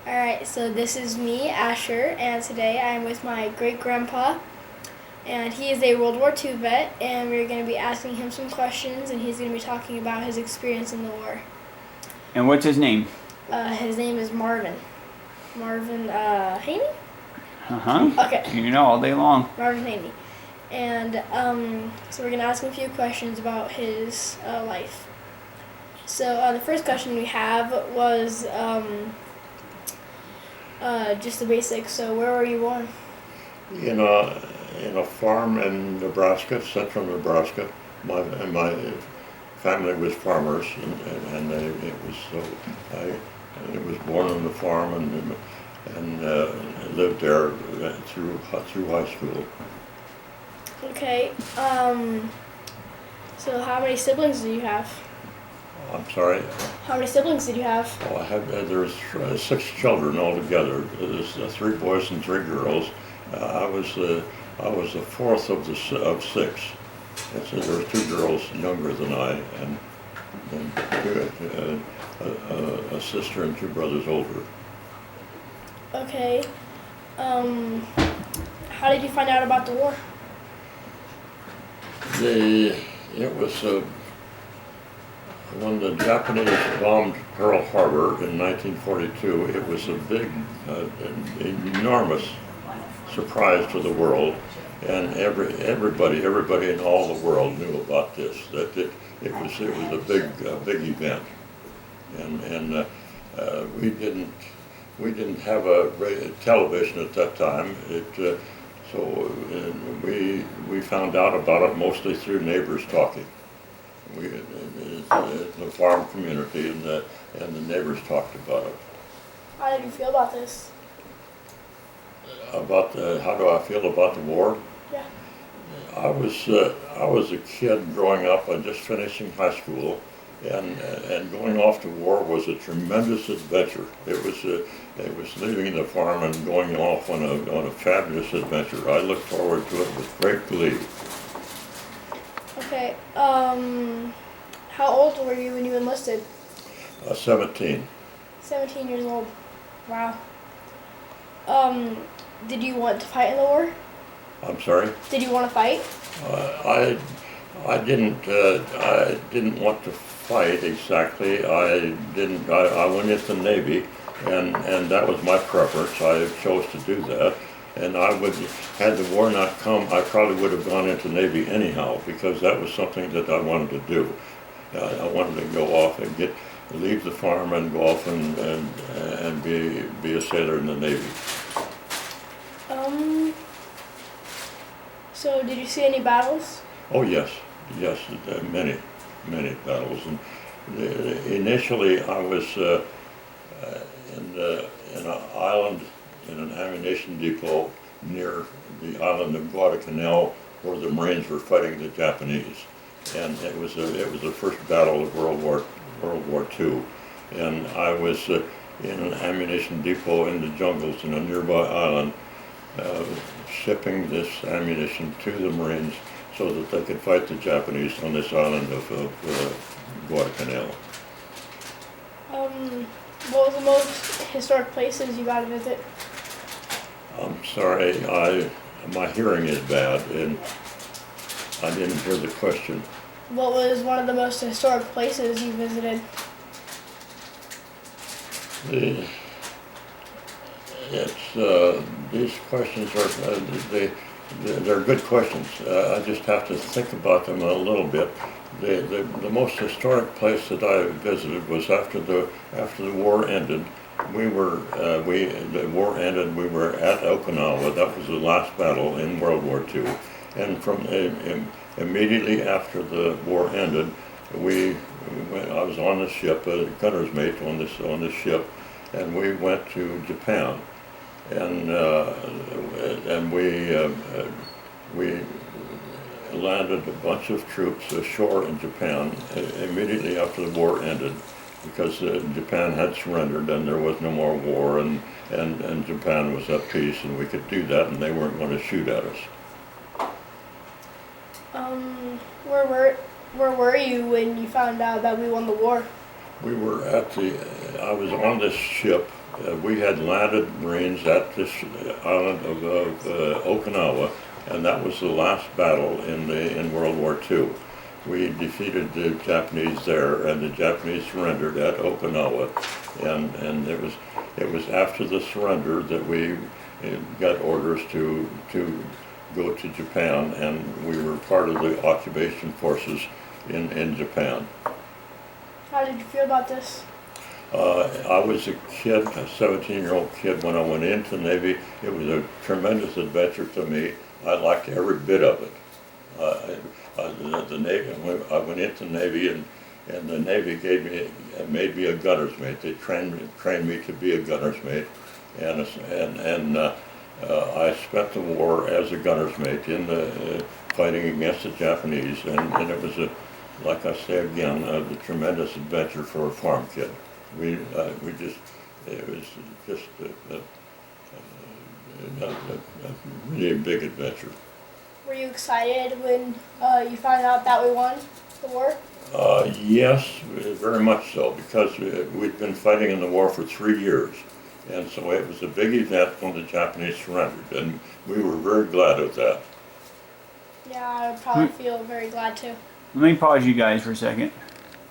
Alright, so this is me, Asher, and today I'm with my great-grandpa, and he is a World War II vet, and we're going to be asking him some questions, and he's going to be talking about his experience in the war. And what's his name? His name is Marvin. Marvin, Heany? Okay. You know, all day long. Marvin Heany. And, so we're going to ask him a few questions about his life. So, the first question we have was, just the basics. So, where were you born? In a farm in Nebraska, central Nebraska. My family was farmers, and I was born on the farm and lived there through high school. Okay. So, how many siblings do you have? I'm sorry. How many siblings did you have? Oh, there's 6 children altogether. There's 3 boys and 3 girls. I was the 4th of 6. And so there were 2 girls younger than I, and a sister and 2 brothers older. Okay. How did you find out about the war? It was when the Japanese bombed Pearl Harbor in 1942. It was a big, enormous surprise to the world, and everybody in all the world knew about this. That it was a big event, and we didn't have a television at that time. So we found out about it mostly through neighbors talking. The farm community and the neighbors talked about it. How did you feel about this? About how do I feel about the war? Yeah. I was a kid growing up and just finishing high school, and going off to war was a tremendous adventure. It was leaving the farm and going off on a fabulous adventure. I looked forward to it with great glee. Okay. How old were you when you enlisted? 17. 17 years old. Wow. Did you want to fight in the war? I'm sorry? Did you want to fight? I didn't want to fight exactly. I went into the Navy, and that was my preference. I chose to do that. And had the war not come, I probably would have gone into the Navy anyhow, because that was something that I wanted to do. I wanted to go off and leave the farm and go off and be a sailor in the Navy. So did you see any battles? Oh yes, many battles. And initially, I was in an island in an ammunition depot near the island of Guadalcanal, where the Marines were fighting the Japanese, and it was the first battle of World War II, and I was in an ammunition depot in the jungles in a nearby island, shipping this ammunition to the Marines so that they could fight the Japanese on this island of Guadalcanal. What was the most historic places you got to visit? I'm sorry, my hearing is bad, and I didn't hear the question. What was one of the most historic places you visited? These questions they're good questions. I just have to think about them a little bit. The most historic place that I visited was after the war ended. The war ended. We were at Okinawa. That was the last battle in World War II, and immediately after the war ended, I was on the ship, a gunner's mate on this ship, and we went to Japan, and we landed a bunch of troops ashore in Japan immediately after the war ended, because Japan had surrendered and there was no more war, and Japan was at peace, and we could do that, and they weren't going to shoot at us. Where were you when you found out that we won the war? I was on this ship we had landed Marines at this island of Okinawa, and that was the last battle in World War II. We defeated the Japanese there, and the Japanese surrendered at Okinawa, and it was after the surrender that we got orders to go to Japan, and we were part of the occupation forces in Japan. How did you feel about this? I was a kid, a 17-year-old kid, when I went into the Navy. It was a tremendous adventure to me. I liked every bit of it. The Navy, I went into the Navy, and the Navy made me a gunner's mate. They trained me to be a gunner's mate, and I spent the war as a gunner's mate in the fighting against the Japanese, and it was like I say again, a tremendous adventure for a farm kid. It was just a really big adventure. Were you excited when you found out that we won the war? Yes, very much so, because we'd been fighting in the war for 3 years. And so it was a big event when the Japanese surrendered, and we were very glad of that. Yeah, I would probably feel very glad too. Let me pause you guys for a second.